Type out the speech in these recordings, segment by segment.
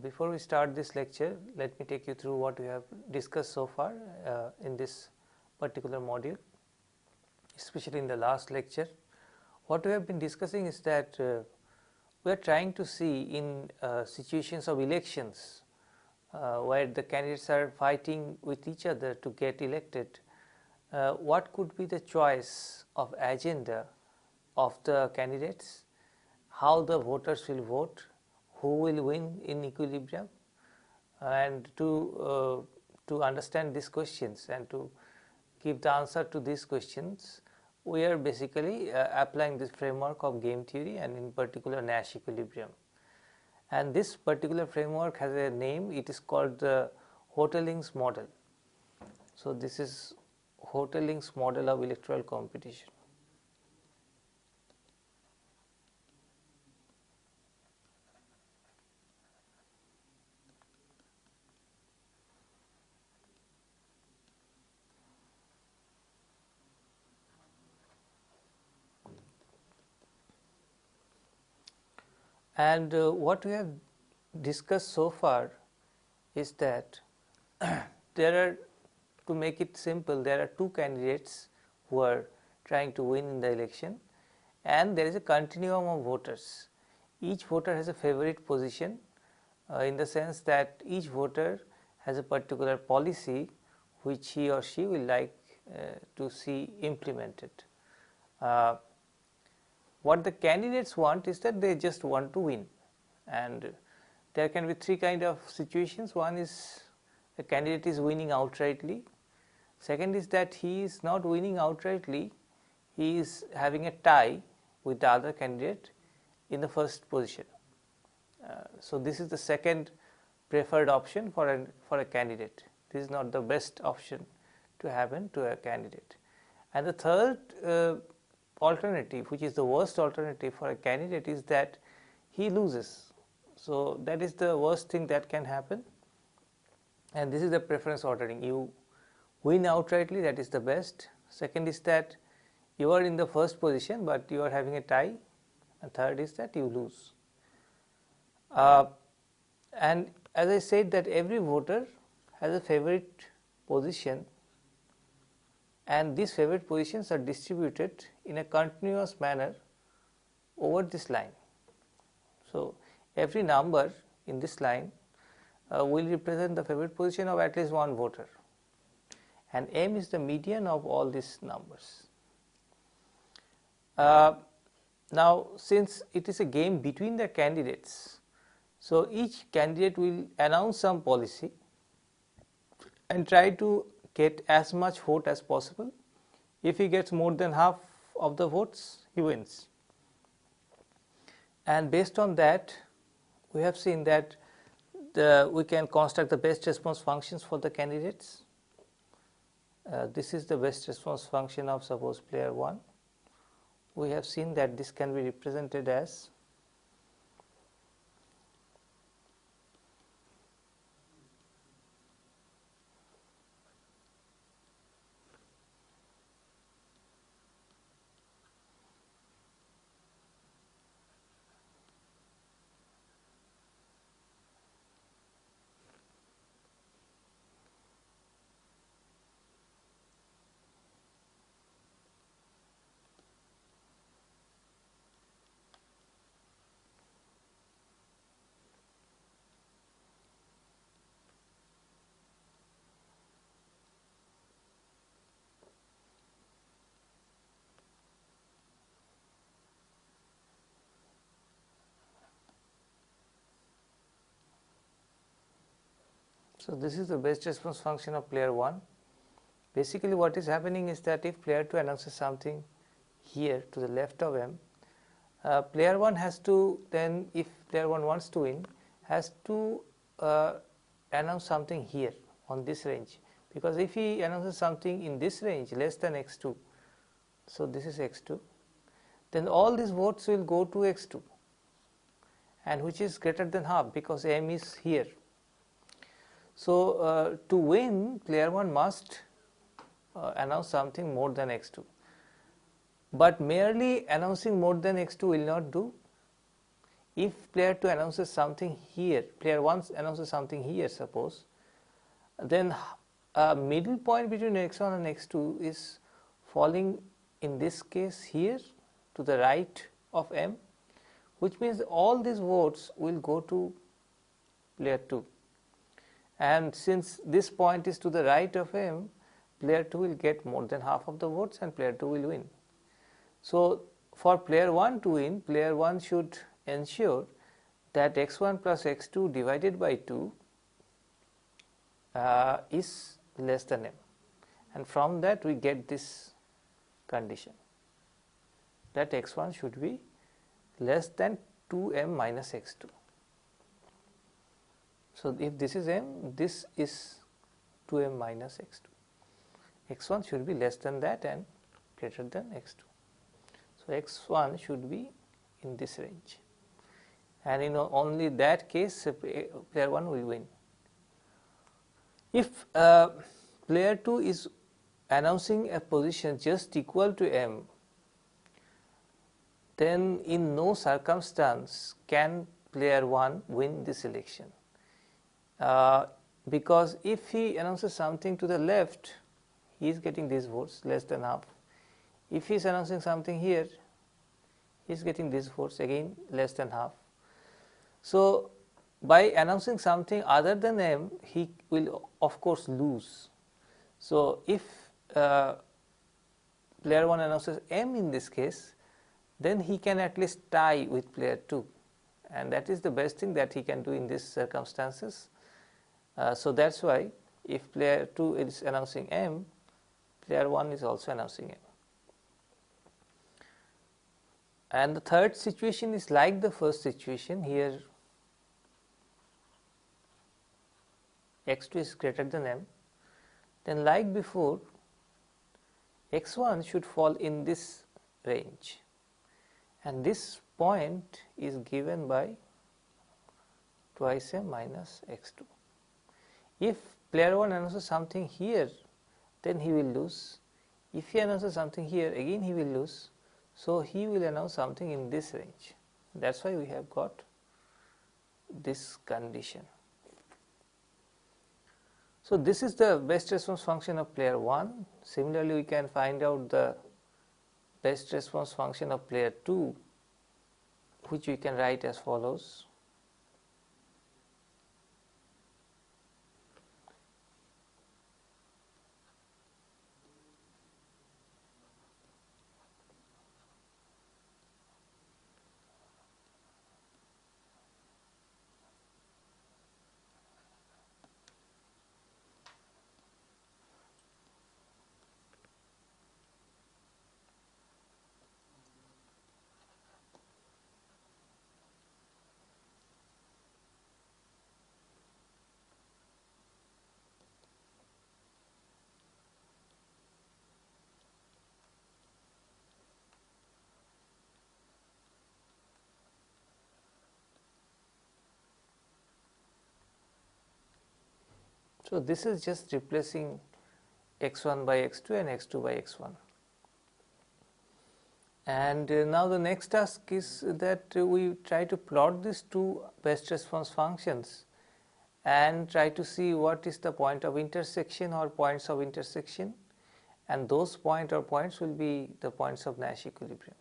Before we start this lecture, let me take you through what we have discussed so far in this particular module, especially in the last lecture. What we have been discussing is that we are trying to see in situations of elections where the candidates are fighting with each other to get elected, what could be the choice of agenda of the candidates, how the voters will vote, who will win in equilibrium, and to understand these questions and to give the answer to these questions, we are basically applying this framework of game theory and in particular Nash equilibrium. And this particular framework has a name, it is called the Hotelling's model. So this is Hotelling's model of electoral competition. And what we have discussed so far is that there are, to make it simple, there are two candidates who are trying to win in the election, and there is a continuum of voters. Each voter has a favorite position in the sense that each voter has a particular policy which he or she will like to see implemented. What the candidates want is that they just want to win, and there can be three kind of situations. One is the candidate is winning outrightly. Second is that he is not winning outrightly, he is having a tie with the other candidate in the first position. So this is the second preferred option for a candidate. This is not the best option to happen to a candidate. And the third alternative, which is the worst alternative for a candidate, is that he loses. So that is the worst thing that can happen, and this is the preference ordering. You win outrightly, that is the best. Second is that you are in the first position but you are having a tie, and third is that you lose. And as I said, that every voter has a favorite position, and these favorite positions are distributed in a continuous manner over this line. So every number in this line will represent the favorite position of at least one voter, and M is the median of all these numbers. Now, since it is a game between the candidates, so each candidate will announce some policy and try to get as much vote as possible. If he gets more than half of the votes, he wins. And based on that, we have seen that we can construct the best response functions for the candidates. This is the best response function of, suppose, player 1. We have seen that this can be represented as so this is the best response function of player 1. Basically what is happening is that if player 2 announces something here to the left of M, player 1 has to then, if player 1 wants to win, has to announce something here on this range, because if he announces something in this range less than x2, so this is x2, then all these votes will go to x2, and which is greater than half because M is here. So to win, player 1 must announce something more than x2, but merely announcing more than x2 will not do. if player 2 announces something here, player 1 announces something here suppose, then a middle point between x1 and x2 is falling in this case here to the right of m, which means all these votes will go to player 2, and since this point is to the right of m, player 2 will get more than half of the votes and player 2 will win. So, for player 1 to win, player 1 should ensure that x1 plus x2 divided by 2 is less than m, and from that we get this condition that x1 should be less than 2m minus x2. So, if this is m, this is 2m minus x2, x1 should be less than that and greater than x2. So, x1 should be in this range, and in only that case player 1 will win. If player 2 is announcing a position just equal to m, then in no circumstance can player 1 win this election, because if he announces something to the left, he is getting these votes less than half. If he is announcing something here, he is getting these votes again less than half. So, by announcing something other than m, he will of course lose. So, if player 1 announces m in this case, then he can at least tie with player 2, and that is the best thing that he can do in these circumstances. So, that is why if player 2 is announcing m, player 1 is also announcing m. And the third situation is like the first situation. Here x2 is greater than m, then like before x1 should fall in this range, and this point is given by twice m minus x2. If player 1 announces something here, then he will lose. If he announces something here, again he will lose. So, he will announce something in this range. That is why we have got this condition. So, this is the best response function of player 1. Similarly, we can find out the best response function of player 2, which we can write as follows. So, this is just replacing x1 by x2 and x2 by x1. And now the next task is that we try to plot these two best response functions and try to see what is the point of intersection or points of intersection, and those point or points will be the points of Nash equilibrium.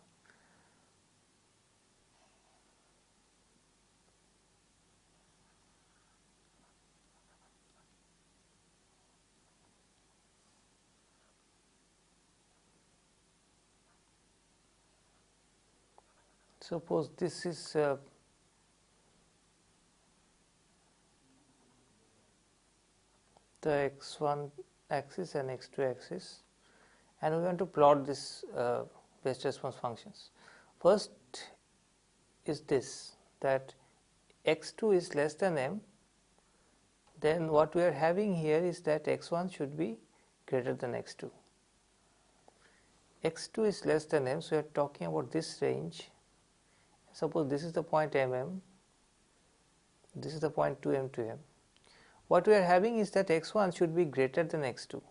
Suppose this is the x1 axis and x2 axis, and we want to plot this best response functions. First is this, that x2 is less than m, then what we are having here is that x1 should be greater than x2. x2 is less than m, so we are talking about this range. Suppose this is the point mm, this is the point 2m to m. What we are having is that x1 should be greater than x2.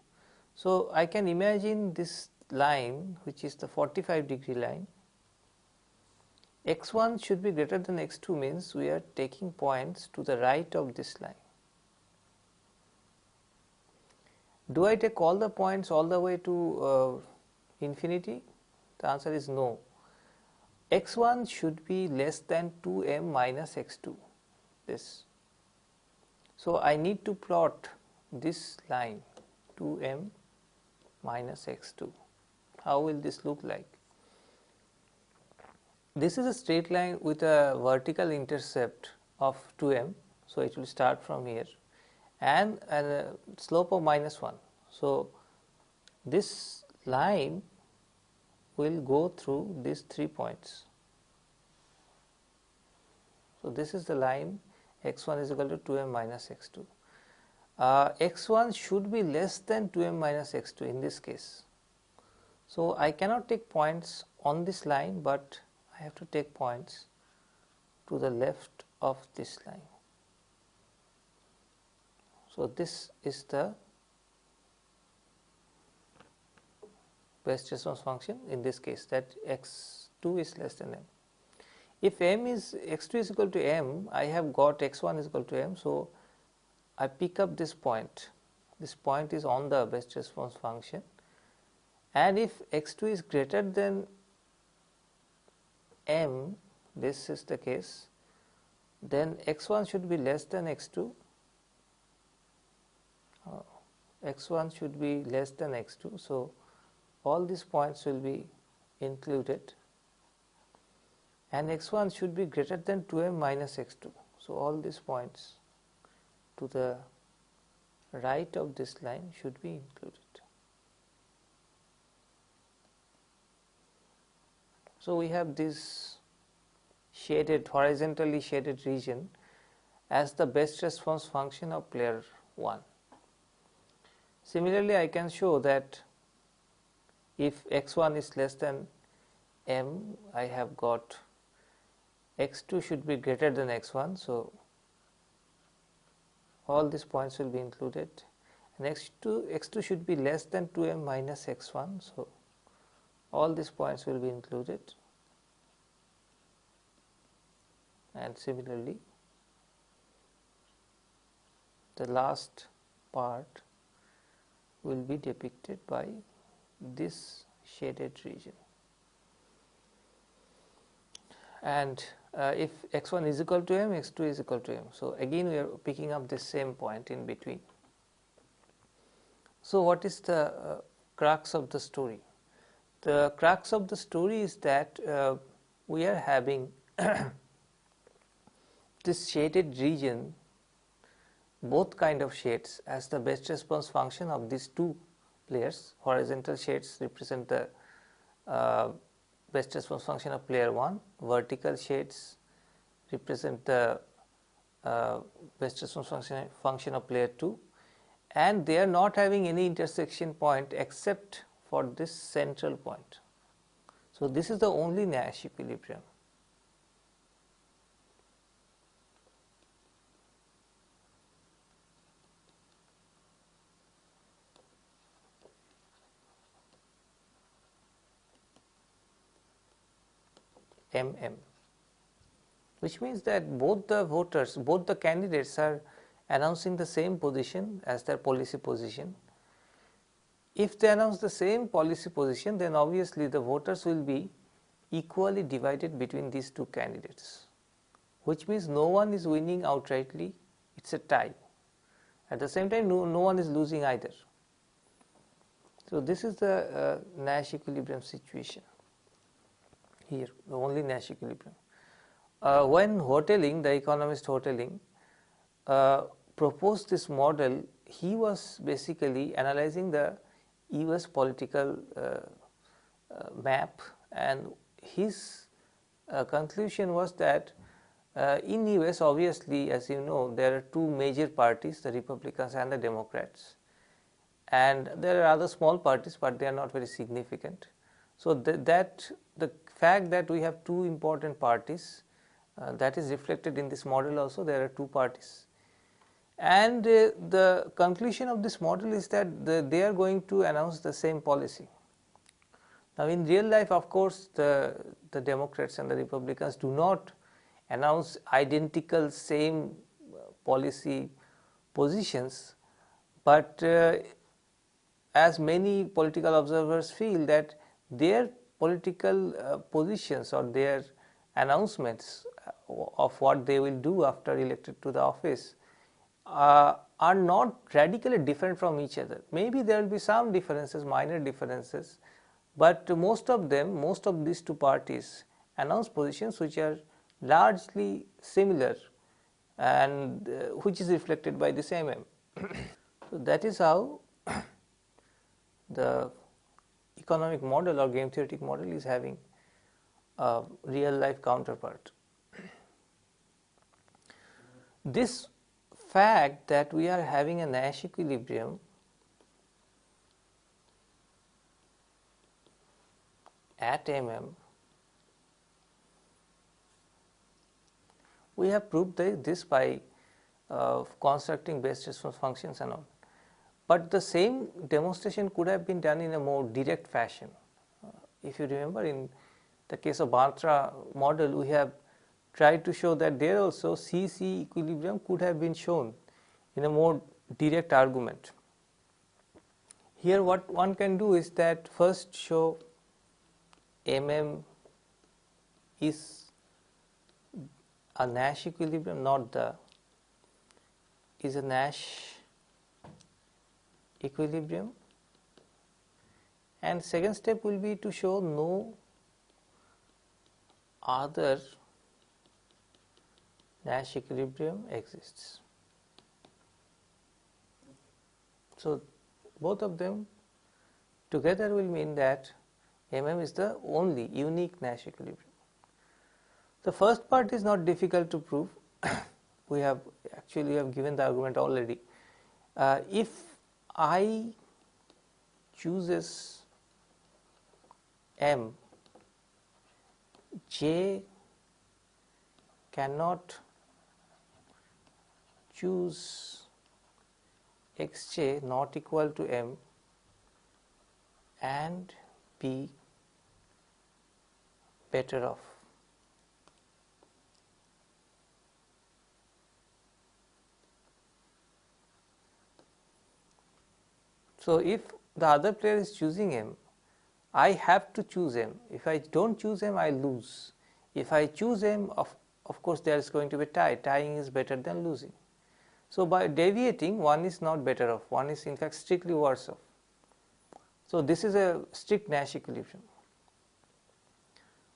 So, I can imagine this line, which is the 45-degree line, x1 should be greater than x2 means we are taking points to the right of this line. Do I take all the points all the way to infinity? The answer is no. x1 should be less than 2m minus x2, this. So, I need to plot this line 2m minus x2. How will this look like? This is a straight line with a vertical intercept of 2m. So, it will start from here and a slope of minus 1. So, this line will go through these 3 points. So, this is the line x1 is equal to 2m minus x2. x1 should be less than 2m minus x2 in this case. So, I cannot take points on this line, but I have to take points to the left of this line. So, this is the best response function in this case, that x2 is less than m. If m is x2 is equal to m, I have got x1 is equal to m. So, I pick up this point is on the best response function, and if x2 is greater than m, this is the case, then x1 should be less than x2, x1 should be less than x2. So, all these points will be included, and x1 should be greater than 2m minus x2. So, all these points to the right of this line should be included. So, we have this shaded, horizontally shaded region as the best response function of player 1. Similarly, I can show that if x1 is less than m, I have got x2 should be greater than x1. So, all these points will be included, and x2 should be less than 2m minus x1. So, all these points will be included, and similarly the last part will be depicted by this shaded region. And if x1 is equal to m, x2 is equal to m. So, again we are picking up this same point in between. So, what is the crux of the story? The crux of the story is that we are having this shaded region, both kind of shades, as the best response function of these two players. Horizontal shades represent the best response function of player 1, vertical shades represent the best response function of player 2, and they are not having any intersection point except for this central point. So, this is the only Nash equilibrium. MM, which means that both the voters, both the candidates are announcing the same position as their policy position. If they announce the same policy position, then obviously the voters will be equally divided between these two candidates, which means no one is winning outrightly, it is a tie. At the same time, no one is losing either. So, this is the Nash equilibrium situation here, the only Nash equilibrium. When Hotelling, the economist Hotelling, proposed this model, he was basically analyzing the US political map, and his conclusion was that in US, obviously, as you know, there are two major parties, the Republicans and the Democrats, and there are other small parties, but they are not very significant. So, the fact that we have two important parties, that is reflected in this model also. There are two parties, and the conclusion of this model is that they are going to announce the same policy. Now, in real life, of course, the Democrats and the Republicans do not announce identical same policy positions, but as many political observers feel that their political positions or their announcements of what they will do after elected to the office are not radically different from each other. Maybe there will be some differences, minor differences, but most of them, most of these two parties announce positions which are largely similar and which is reflected by this MM. So, that is how the economic model or game theoretic model is having a real life counterpart. This fact that we are having a Nash equilibrium at MM, we have proved this by constructing best response functions and all. But the same demonstration could have been done in a more direct fashion. If you remember, in the case of Bantra model, we have tried to show that there also CC equilibrium could have been shown in a more direct argument. Here what one can do is that first show MM is a Nash equilibrium, not the, is a Nash equilibrium, and second step will be to show no other Nash equilibrium exists. So, both of them together will mean that MM is the only unique Nash equilibrium. The first part is not difficult to prove. We have given the argument already. If I chooses M, J cannot choose Xj not equal to M and be better off. So, if the other player is choosing M, I have to choose M. If I do not choose M, I lose. If I choose M, of course, there is going to be tie. Tying is better than losing. So, by deviating, one is not better off, one is in fact strictly worse off. So, this is a strict Nash equilibrium.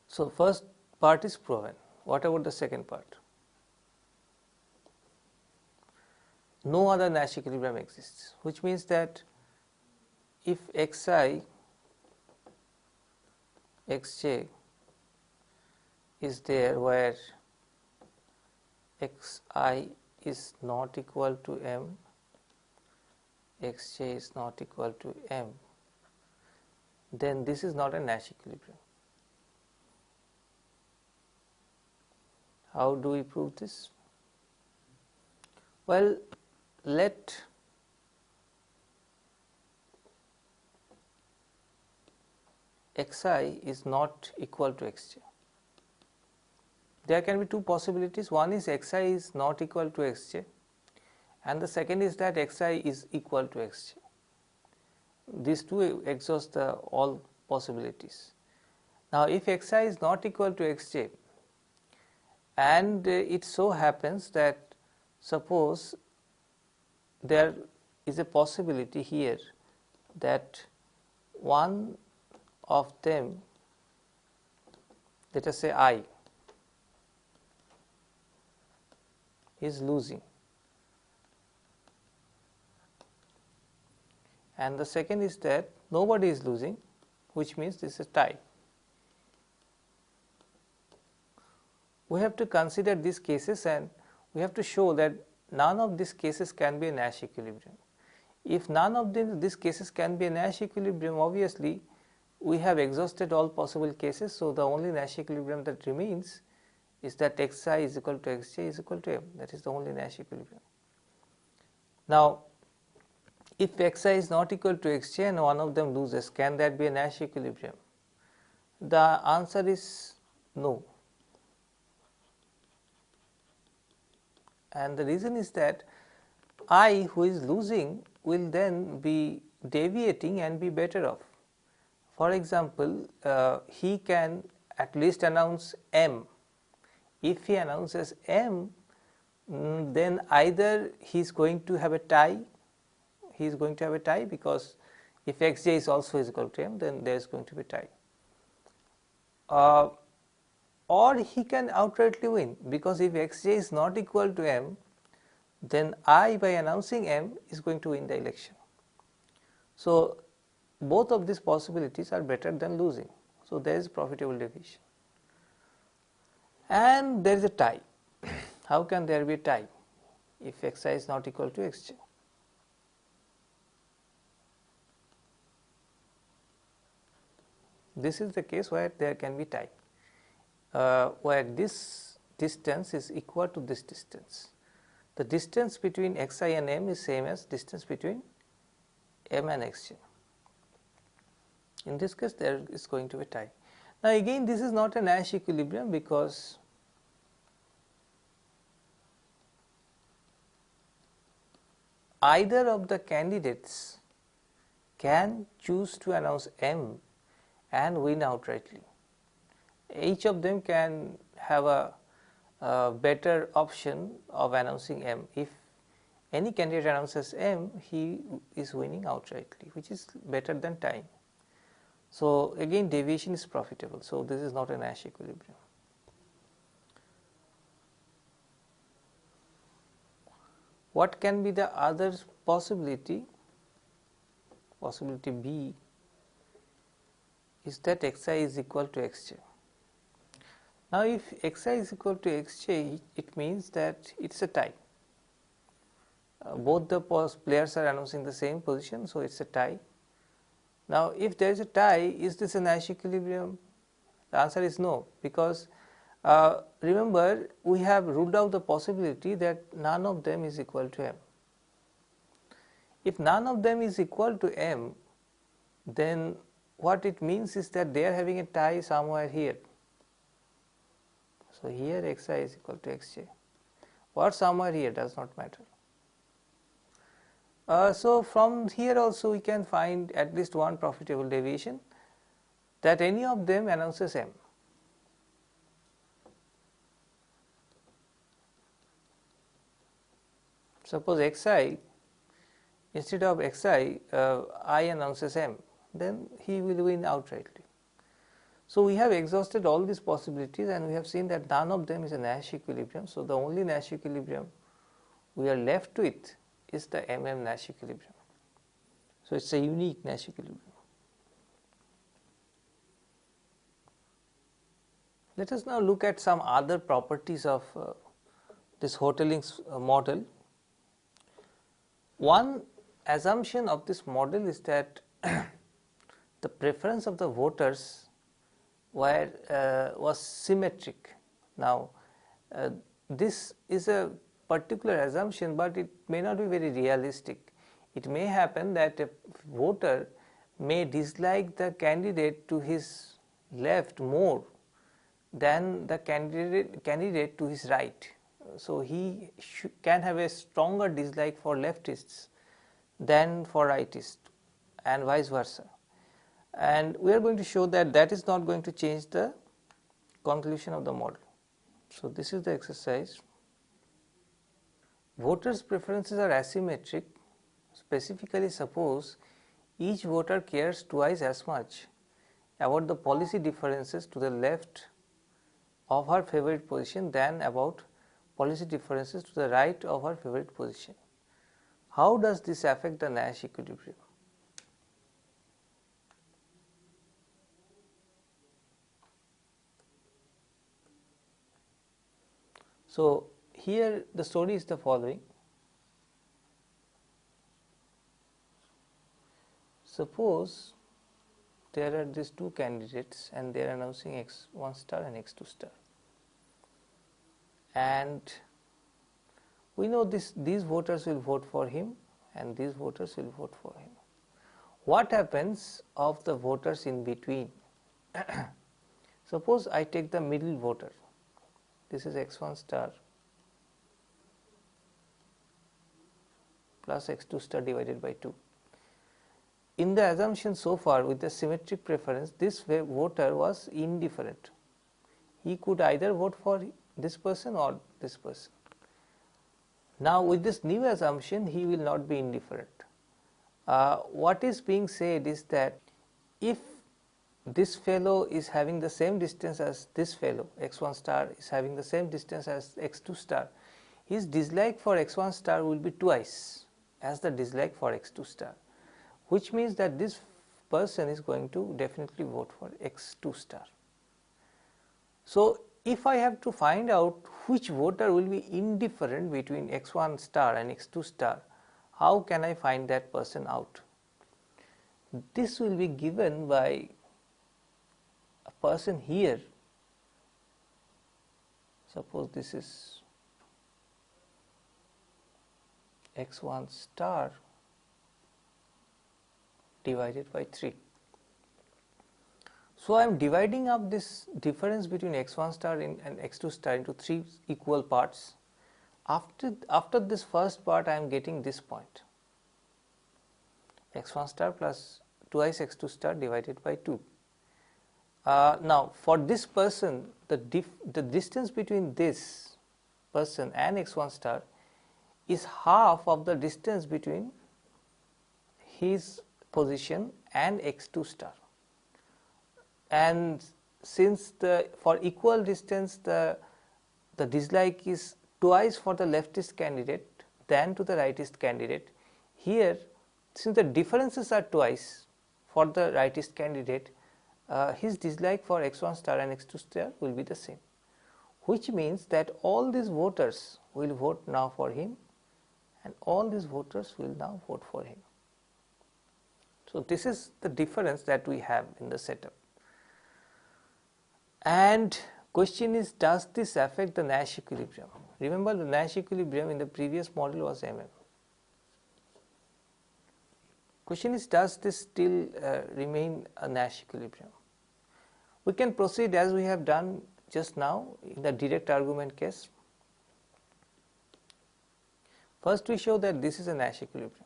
So, first part is proven. What about the second part? No other Nash equilibrium exists, which means that if Xi Xj is there where Xi is not equal to M, Xj is not equal to M, then this is not a Nash equilibrium. How do we prove this? Well, let Xi is not equal to Xj. There can be two possibilities. One is Xi is not equal to Xj, and the second is that Xi is equal to Xj. These two exhaust all possibilities. Now, if Xi is not equal to Xj, and it so happens that suppose there is a possibility here that one of them, let us say I, is losing, and the second is that nobody is losing, which means this is a tie. We have to consider these cases and we have to show that none of these cases can be a Nash equilibrium. If none of these cases can be a Nash equilibrium, obviously we have exhausted all possible cases. So, the only Nash equilibrium that remains is that Xi is equal to Xj is equal to M, that is the only Nash equilibrium. Now, if Xi is not equal to Xj and one of them loses, can that be a Nash equilibrium? The answer is no. And the reason is that I who is losing will then be deviating and be better off. For example, he can at least announce M. If he announces M, then either he is going to have a tie, because if xj is also is equal to M, then there is going to be a tie. Or he can outrightly win, because if xj is not equal to M, then I by announcing M is going to win the election. So, both of these possibilities are better than losing. So, there is profitable deviation. And there is a tie. How can there be a tie if xi is not equal to xj? This is the case where there can be tie, where this distance is equal to this distance. The distance between xi and M is same as distance between M and xj. In this case, there is going to be tie. Now, again this is not a Nash equilibrium, because either of the candidates can choose to announce M and win outrightly. Each of them can have a better option of announcing M. If any candidate announces M, he is winning outrightly, which is better than tying. So, again deviation is profitable. So, this is not a Nash equilibrium. What can be the other possibility? Possibility B is that xi is equal to xj. Now, if xi is equal to xj, it means that it is a tie. Both the players are announcing the same position, so it is a tie. Now, if there is a tie, is this a Nash equilibrium? The answer is no, because remember we have ruled out the possibility that none of them is equal to M. If none of them is equal to M, then what it means is that they are having a tie somewhere here. So, here xi is equal to xj, or somewhere here, does not matter. So, from here also we can find at least one profitable deviation, that any of them announces M. Suppose xi, instead of xi, I announces M, then he will win outrightly. So, we have exhausted all these possibilities and we have seen that none of them is a Nash equilibrium. So, the only Nash equilibrium we are left with is the MM Nash equilibrium. So, it is a unique Nash equilibrium. Let us now look at some other properties of this Hotelling's model. One assumption of this model is that the preference of the voters was symmetric. Now, this is a particular assumption, but it may not be very realistic. It may happen that a voter may dislike the candidate to his left more than the candidate to his right. So, he can have a stronger dislike for leftists than for rightists, and vice versa. And we are going to show that that is not going to change the conclusion of the model. So, this is the exercise. Voters' preferences are asymmetric. Specifically, suppose each voter cares twice as much about the policy differences to the left of her favorite position than about policy differences to the right of her favorite position. How does this affect the Nash equilibrium? So, here the story is the following. Suppose there are these two candidates and they are announcing x1 star and x2 star, and we know these voters will vote for him and these voters will vote for him. What happens of the voters in between? Suppose I take the middle voter, this is x1 star plus x2 star divided by 2. In the assumption so far with the symmetric preference, this voter was indifferent. He could either vote for this person or this person. Now with this new assumption, he will not be indifferent. What is being said is that if this fellow is having the same distance as this fellow, x1 star is having the same distance as x2 star, his dislike for x1 star will be twice as the dislike for x2 star, which means that this person is going to definitely vote for x2 star. So if I have to find out which voter will be indifferent between x1 star and x2 star, how can I find that person out? This will be given by a person here. Suppose this is x1 star divided by 3. So I am dividing up this difference between x1 star and x2 star into 3 equal parts. After this first part, I am getting this point, x1 star plus twice x2 star divided by 2. Now for this person, the distance between this person and x1 star is half of the distance between his position and x2 star. And since for equal distance the dislike is twice for the leftist candidate than to the rightist candidate, here since the differences are twice for the rightist candidate, his dislike for x1 star and x2 star will be the same, which means that all these voters will vote now for him and all these voters will now vote for him. So this is the difference that we have in the setup. And question is, does this affect the Nash equilibrium? Remember, the Nash equilibrium in the previous model was MM. Question is, does this still remain a Nash equilibrium? We can proceed as we have done just now in the direct argument case. First we show that this is a Nash equilibrium.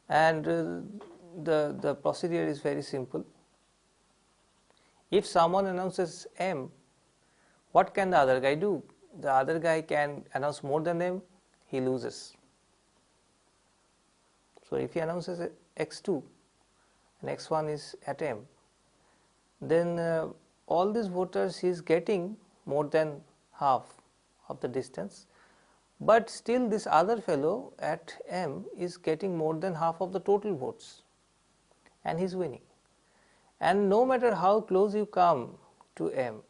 And the procedure is very simple. If someone announces M, what can the other guy do? The other guy can announce more than M, he loses. So if he announces x2 and x1 is at M, then all these voters he is getting more than half of the distance, but still this other fellow at M is getting more than half of the total votes and he is winning. And no matter how close you come to M,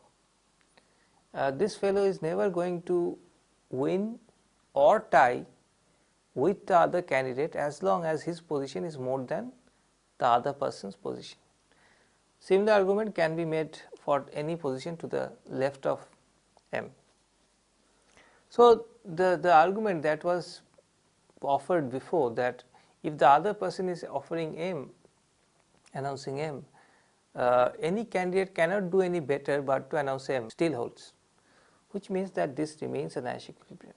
this fellow is never going to win or tie with the other candidate as long as his position is more than the other person's position. Similar argument can be made for any position to the left of M. So the argument that was offered before, that if the other person is offering M, announcing M, any candidate cannot do any better but to announce M, still holds, which means that this remains a Nash equilibrium.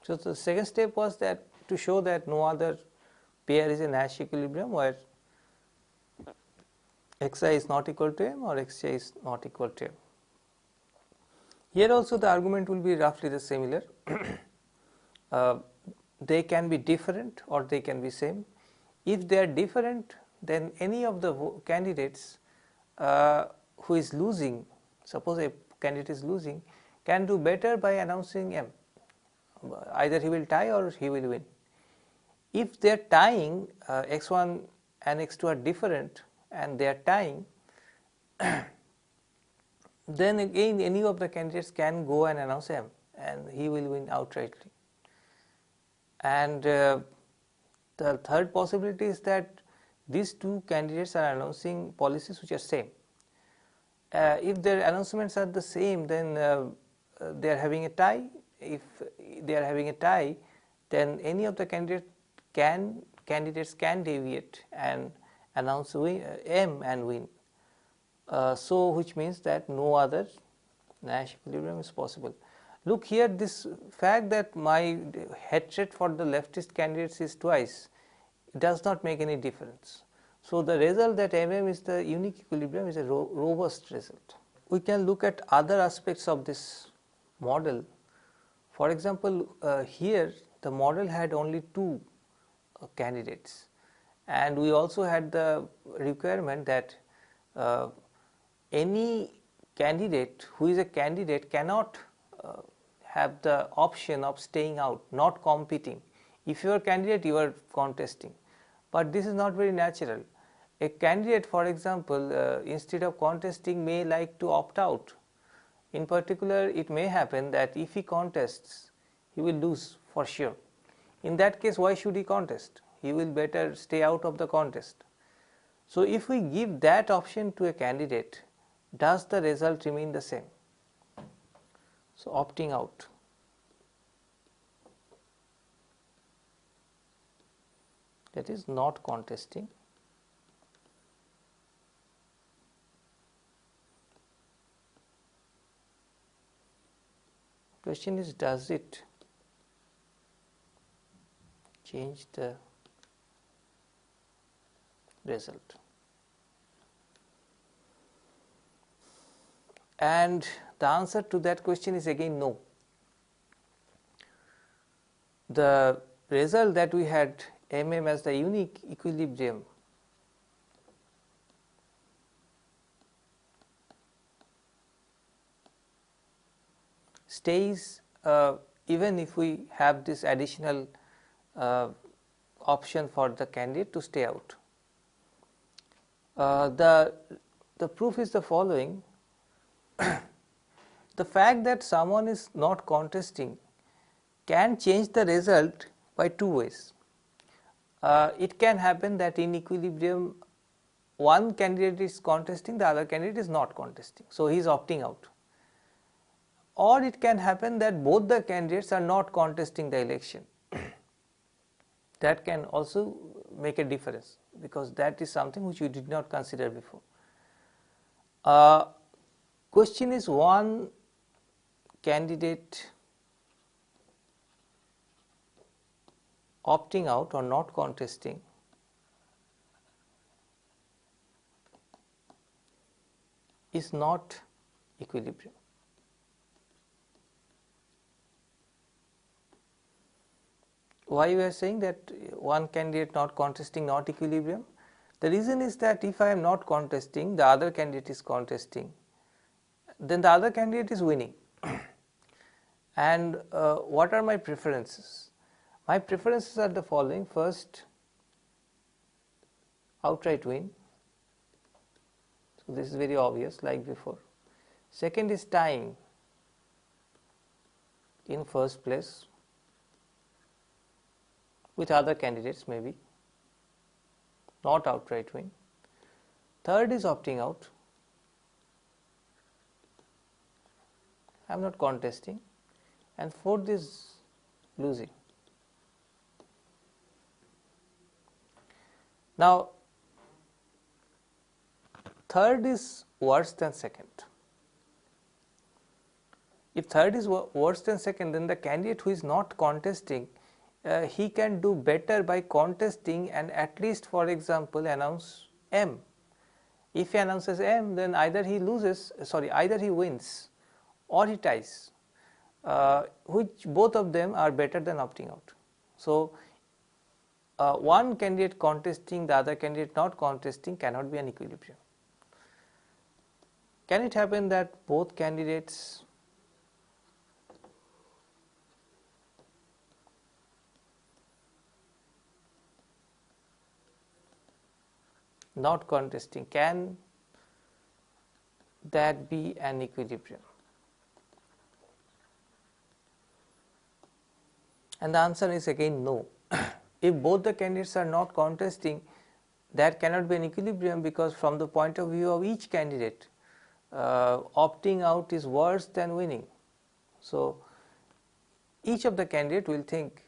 So the second step was that to show that no other pair is a Nash equilibrium where xi is not equal to M or xj is not equal to M. Here also the argument will be roughly the similar. They can be different or they can be same. If they are different, then any of the candidates who is losing, suppose a candidate is losing, can do better by announcing M. Either he will tie or he will win. If they are tying, x1 and x2 are different and they are tying, then again any of the candidates can go and announce M and he will win outrightly. And the third possibility is that these two candidates are announcing policies which are same. If their announcements are the same, then they are having a tie. If they are having a tie, then any of the candidates can deviate and announce M and win. So which means that no other Nash equilibrium is possible. Look here, this fact that my hatred for the leftist candidates is twice does not make any difference. So the result that MM is the unique equilibrium is a robust result. We can look at other aspects of this model. For example, here the model had only two candidates, and we also had the requirement that any candidate who is a candidate cannot have the option of staying out, not competing. If you are a candidate, you are contesting, but this is not very natural. A candidate, for example, instead of contesting may like to opt out. In particular, it may happen that if he contests, he will lose for sure. In that case, why should he contest? He will better stay out of the contest. So if we give that option to a candidate, does the result remain the same? So opting out. That is not contesting. Question is, does it change the result? And the answer to that question is again no. The result that we had MM as the unique equilibrium stays even if we have this additional option for the candidate to stay out. The proof is the following. The fact that someone is not contesting can change the result by two ways. It can happen that in equilibrium one candidate is contesting, the other candidate is not contesting, so he is opting out. Or it can happen that both the candidates are not contesting the election. That can also make a difference, because that is something which we did not consider before. Question is, one candidate opting out or not contesting is not equilibrium. Why we are saying that one candidate not contesting not equilibrium? The reason is that if I am not contesting, the other candidate is contesting, then the other candidate is winning. And what are my preferences? My preferences are the following. First, outright win. So this is very obvious, like before. Second is tying in first place with other candidates, maybe not outright win. Third is opting out. I am not contesting. And fourth is losing. Now, third is worse than second. If third is worse than second, then the candidate who is not contesting, he can do better by contesting and at least, for example, announce M. If he announces M, then either he wins or he ties, which both of them are better than opting out. So one candidate contesting, the other candidate not contesting cannot be an equilibrium. Can it happen that both candidates not contesting, can that be an equilibrium? And the answer is again no. If both the candidates are not contesting, that cannot be an equilibrium, because from the point of view of each candidate, opting out is worse than winning. So each of the candidates will think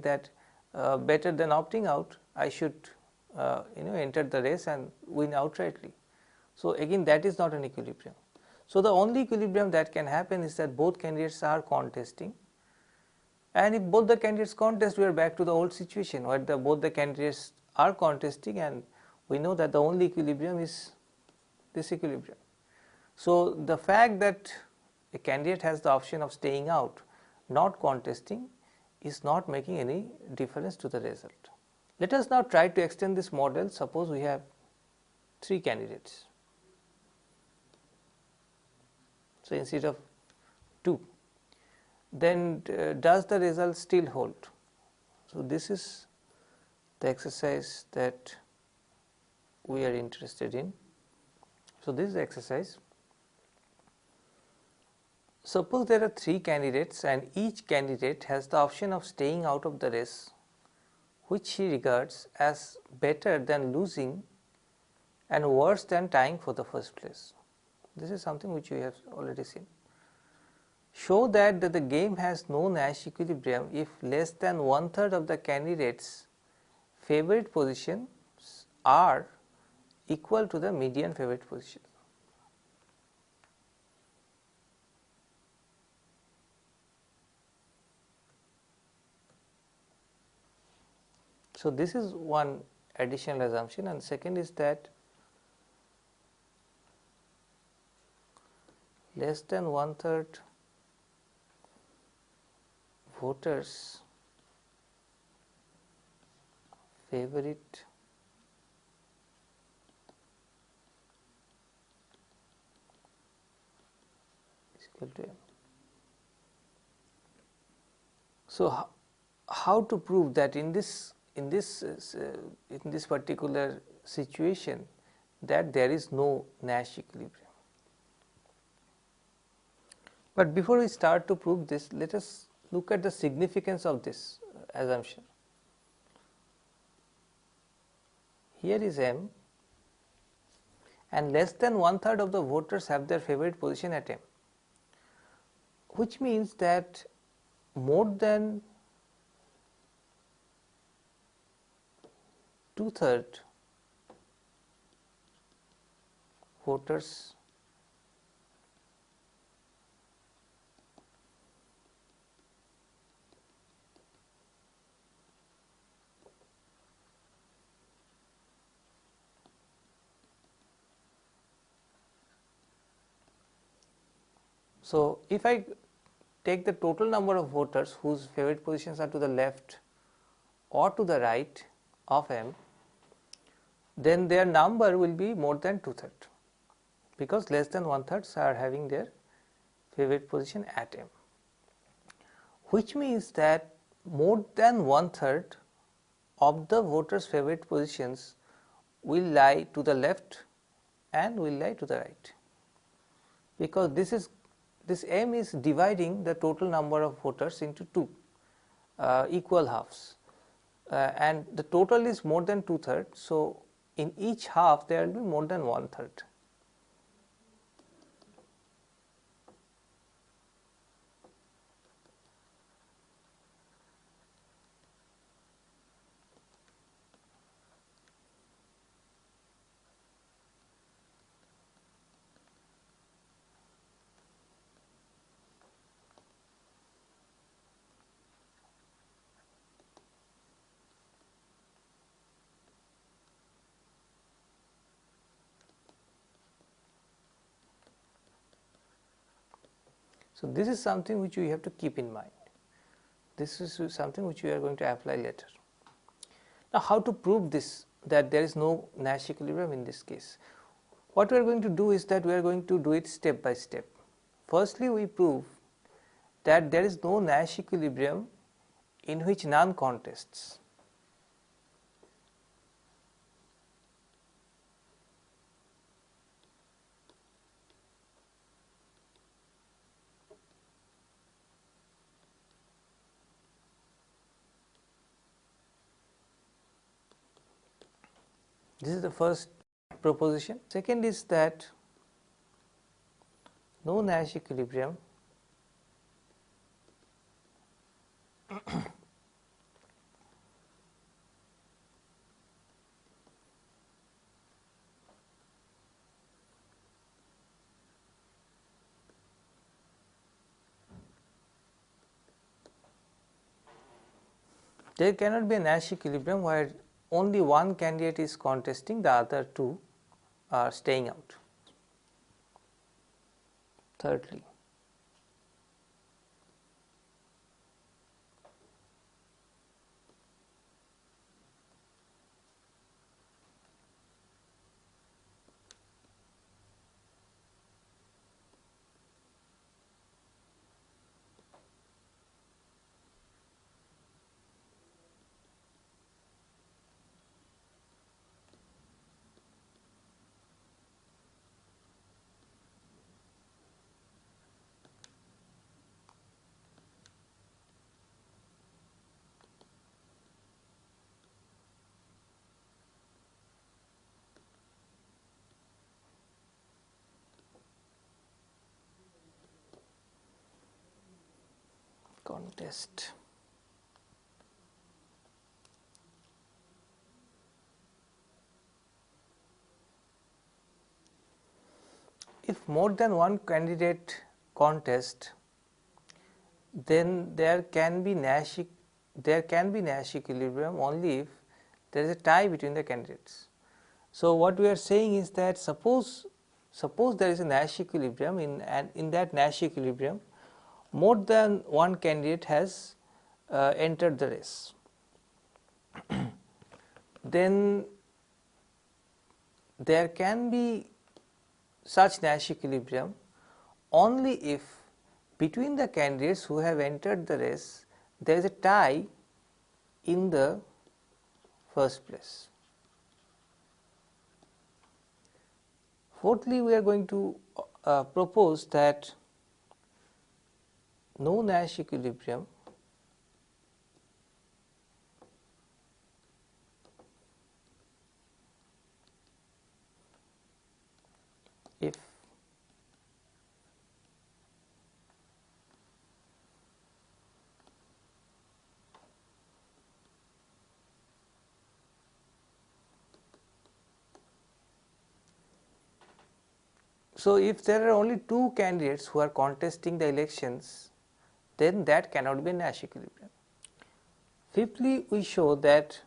that better than opting out, I should enter the race and win outrightly. So again, that is not an equilibrium. So the only equilibrium that can happen is that both candidates are contesting, and if both the candidates contest, we are back to the old situation where both the candidates are contesting, and we know that the only equilibrium is this equilibrium. So the fact that a candidate has the option of staying out, not contesting, is not making any difference to the result. Let us now try to extend this model. Suppose we have 3 candidates. So instead of 2, then does the result still hold? So this is the exercise that we are interested in. So this is the exercise. Suppose there are 3 candidates and each candidate has the option of staying out of the race, which he regards as better than losing and worse than tying for the first place. This is something which we have already seen. Show that the game has no Nash equilibrium if less than 1/3 of the candidates' favorite positions are equal to the median favorite position. So this is one additional assumption, and second is that less than 1/3 voters' favorite is equal to M. So how to prove that in this particular situation that there is no Nash equilibrium? But before we start to prove this, let us look at the significance of this assumption. Here is M, and less than 1/3 of the voters have their favorite position at M, which means that more than 2/3 voters So if I take the total number of voters whose favorite positions are to the left or to the right of M, then their number will be more than 2/3, because less than 1/3 are having their favorite position at M, which means that more than 1/3 of the voters' favorite positions will lie to the left and will lie to the right, because this M is dividing the total number of voters into 2 equal halves, and the total is more than 2/3. So in each half there will be more than 1/3. So this is something which we have to keep in mind. This is something which we are going to apply later. Now, how to prove this, that there is no Nash equilibrium in this case? What we are going to do is that we are going to do it step by step. Firstly, we prove that there is no Nash equilibrium in which none contests. This is the first proposition. Second is that no Nash equilibrium there cannot be a Nash equilibrium where only one candidate is contesting, the other two are staying out. Thirdly, contest. If more than one candidate contest, then there can be Nash equilibrium only if there is a tie between the candidates. So, what we are saying is that suppose there is a Nash equilibrium, in that Nash equilibrium more than one candidate has entered the race, then there can be such Nash equilibrium only if between the candidates who have entered the race there is a tie in the first place. Fourthly, we are going to propose that no Nash equilibrium if if there are only two candidates who are contesting the elections, then that cannot be a Nash equilibrium. Fifthly, we show that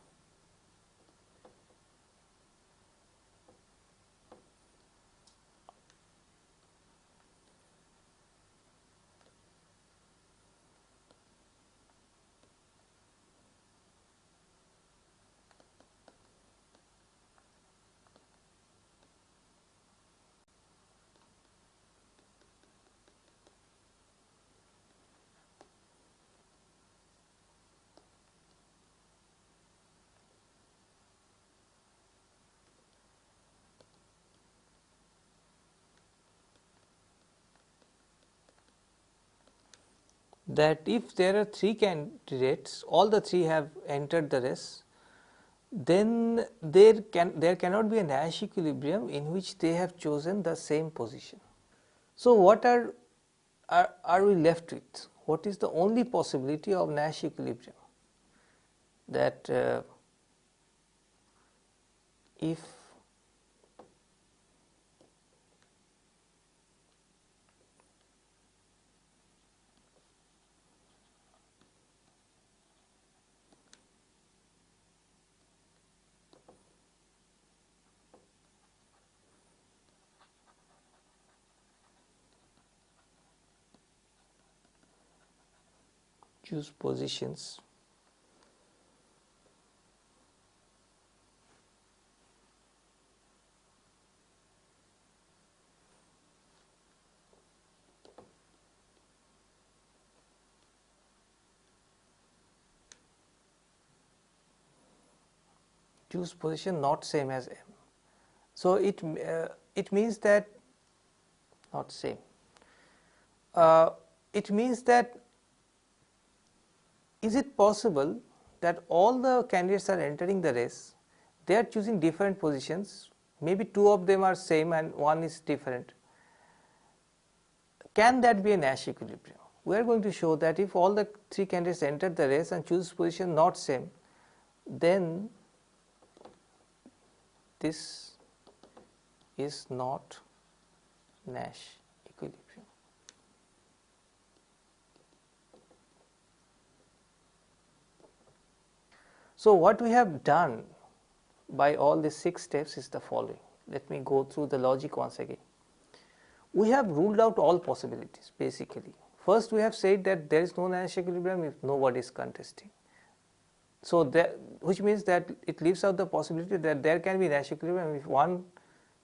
if there are three candidates, all the three have entered the race, then there cannot be a Nash equilibrium in which they have chosen the same position. So, what are we left with? What is the only possibility of Nash equilibrium? That if choose positions position not same as M. So, it means that not same. It means that is it possible that all the candidates are entering the race, they are choosing different positions, maybe two of them are same and one is different. Can that be a Nash equilibrium? We are going to show that if all the three candidates enter the race and choose position not same, then this is not Nash equilibrium. So, what we have done by all these 6 steps is the following. Let me go through the logic once again. We have ruled out all possibilities basically. First, we have said that there is no Nash equilibrium if nobody is contesting. So, which means that it leaves out the possibility that there can be Nash equilibrium if one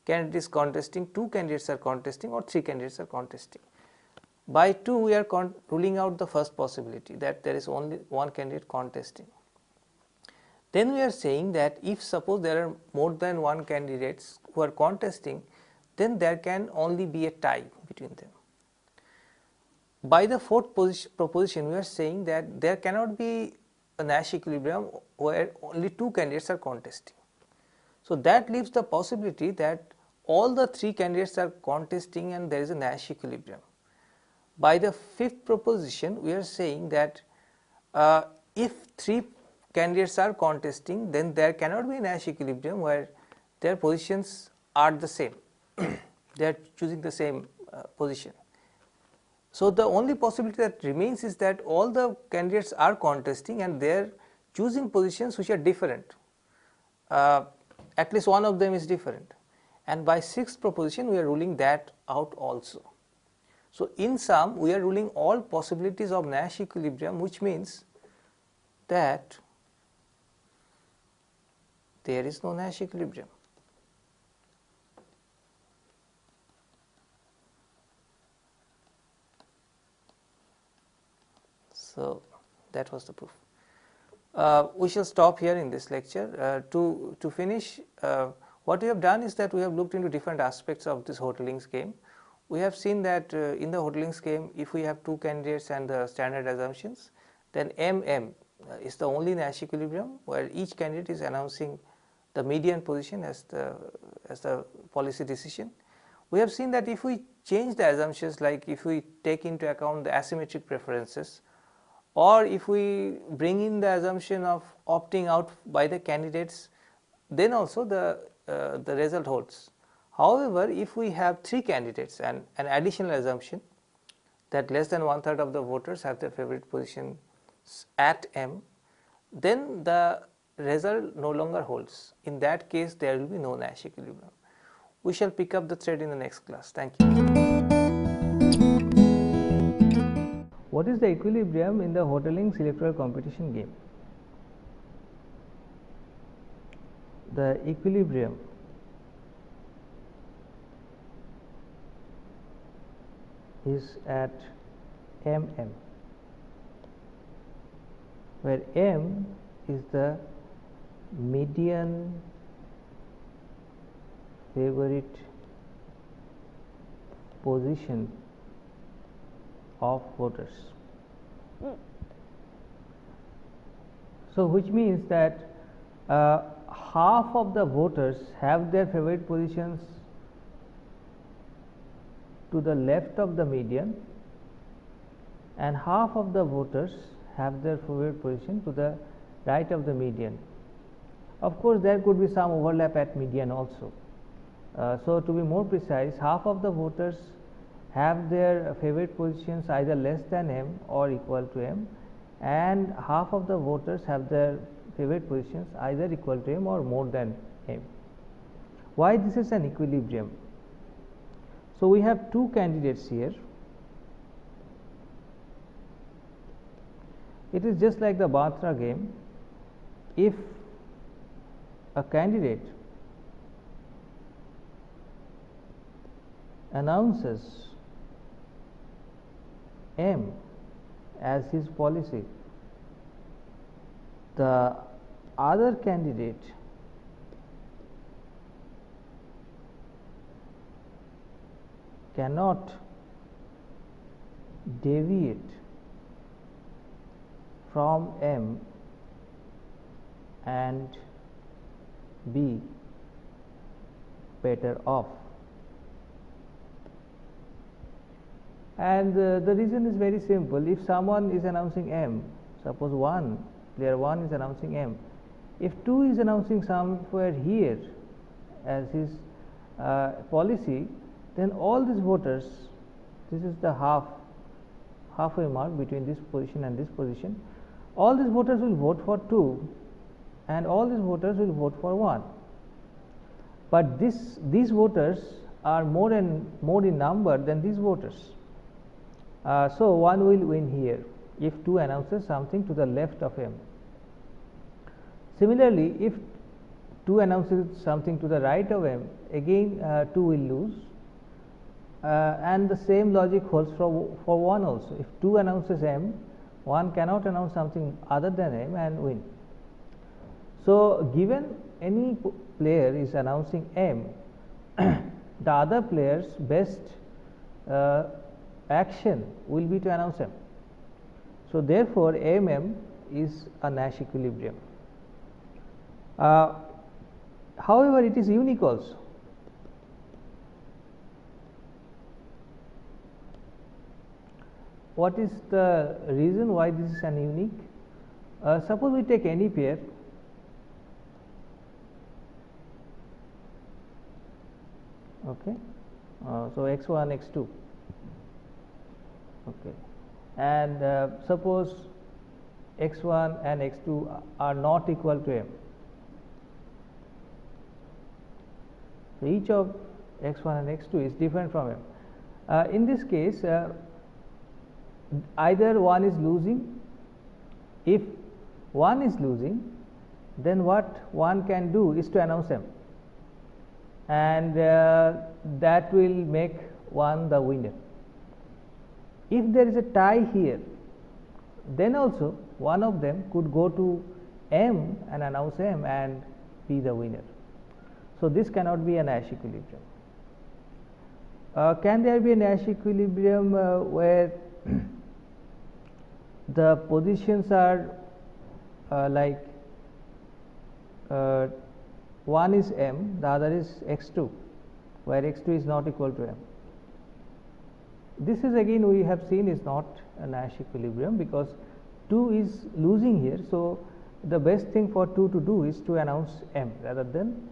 candidate is contesting, 2 candidates are contesting, or 3 candidates are contesting. By 2, we are ruling out the first possibility that there is only one candidate contesting. Then we are saying that if suppose there are more than one candidates who are contesting, then there can only be a tie between them. By the fourth proposition, we are saying that there cannot be a Nash equilibrium where only 2 candidates are contesting. So, that leaves the possibility that all the 3 candidates are contesting and there is a Nash equilibrium. By the fifth proposition, we are saying that if 3 candidates are contesting, then there cannot be a Nash equilibrium where their positions are the same, they are choosing the same position. So, the only possibility that remains is that all the candidates are contesting and they are choosing positions which are different, at least one of them is different, and by sixth proposition we are ruling that out also. So, in sum we are ruling all possibilities of Nash equilibrium, which means that there is no Nash equilibrium. So, that was the proof. We shall stop here in this lecture. To finish, what we have done is that we have looked into different aspects of this Hotelling's game. We have seen that in the Hotelling's game, if we have 2 candidates and the standard assumptions, then MM is the only Nash equilibrium where each candidate is announcing the median position as the policy decision. We have seen that if we change the assumptions, like if we take into account the asymmetric preferences, or if we bring in the assumption of opting out by the candidates, then also the result holds. However, if we have 3 candidates and an additional assumption that less than 1/3 of the voters have their favorite position at M, then the result no longer holds. In that case, there will be no Nash equilibrium. We shall pick up the thread in the next class. Thank you. What is the equilibrium in the Hotelling's electoral competition game? The equilibrium is at MM, where M is the median favorite position of voters. So, which means that half of the voters have their favorite positions to the left of the median and half of the voters have their favorite position to the right of the median. Of course, there could be some overlap at median also. So, to be more precise, half of the voters have their favorite positions either less than M or equal to M, and half of the voters have their favorite positions either equal to M or more than M. Why this is an equilibrium? So, we have 2 candidates here. It is just like the Batra game. If a candidate announces M as his policy, the other candidate cannot deviate from M and be better off. And the reason is very simple. If someone is announcing M, suppose player 1 is announcing M, if 2 is announcing somewhere here as his policy, then all these voters, this is the halfway mark between this position and this position, all these voters will vote for 2 and all these voters will vote for 1. But these voters are more in number than these voters. So 1 will win here if 2 announces something to the left of M. Similarly, if 2 announces something to the right of M, again 2 will lose. And the same logic holds for 1 also. If 2 announces M, 1 cannot announce something other than M and win. So given any player is announcing M, the other player's best action will be to announce M. So therefore MM is a Nash equilibrium. However, it is unique also. What is the reason why this is an unique? Suppose we take any pair. Okay, so x1, x2. Okay, and suppose x1 and x2 are not equal to M. So each of x1 and x2 is different from M. In this case, either one is losing. If one is losing, then what one can do is to announce M, and that will make one the winner. If there is a tie here, then also one of them could go to M and announce M and be the winner. So this cannot be a Nash equilibrium. Can there be a Nash equilibrium where the positions are like one is M, the other is x2, where x2 is not equal to M? This is again we have seen is not a Nash equilibrium, because 2 is losing here. So the best thing for 2 to do is to announce M rather than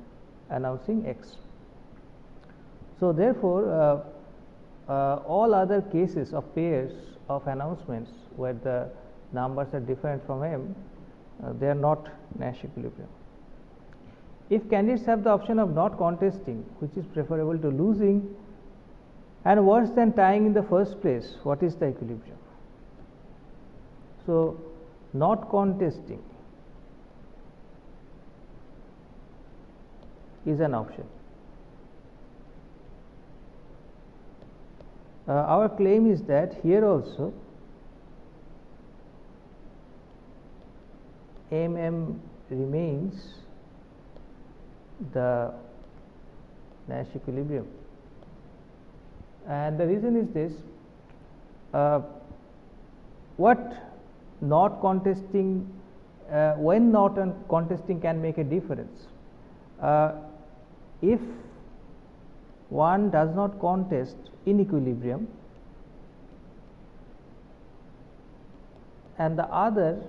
announcing X. So therefore all other cases of pairs of announcements where the numbers are different from M, they are not Nash equilibrium. If candidates have the option of not contesting, which is preferable to losing, and worse than tying in the first place, what is the equilibrium? So not contesting is an option. Our claim is that here also MM remains the Nash equilibrium, and the reason is this: what not contesting, when not contesting can make a difference. If one does not contest in equilibrium and the other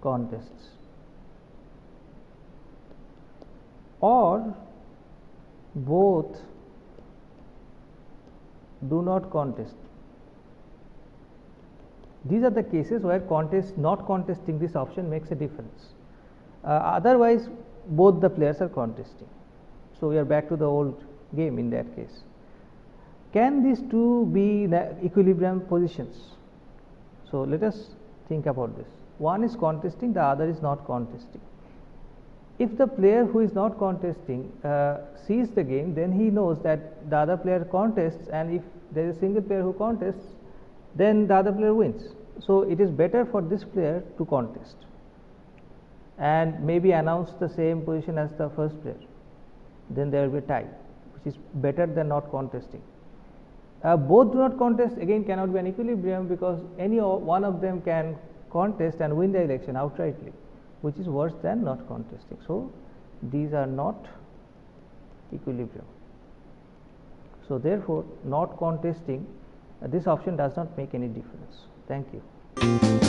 contests, or both do not contest. These are the cases where not contesting this option makes a difference. Otherwise, both the players are contesting. So we are back to the old game in that case. Can these two be equilibrium positions? So let us think about this. One is contesting, the other is not contesting. If the player who is not contesting sees the game, then he knows that the other player contests, and if there is a single player who contests, then the other player wins. So it is better for this player to contest and maybe announce the same position as the first player. Then there will be a tie, which is better than not contesting. Both do not contest, again cannot be an equilibrium, because any one of them can contest and win the election outrightly, which is worse than not contesting. So these are not equilibrium. So therefore, not contesting, this option does not make any difference. Thank you.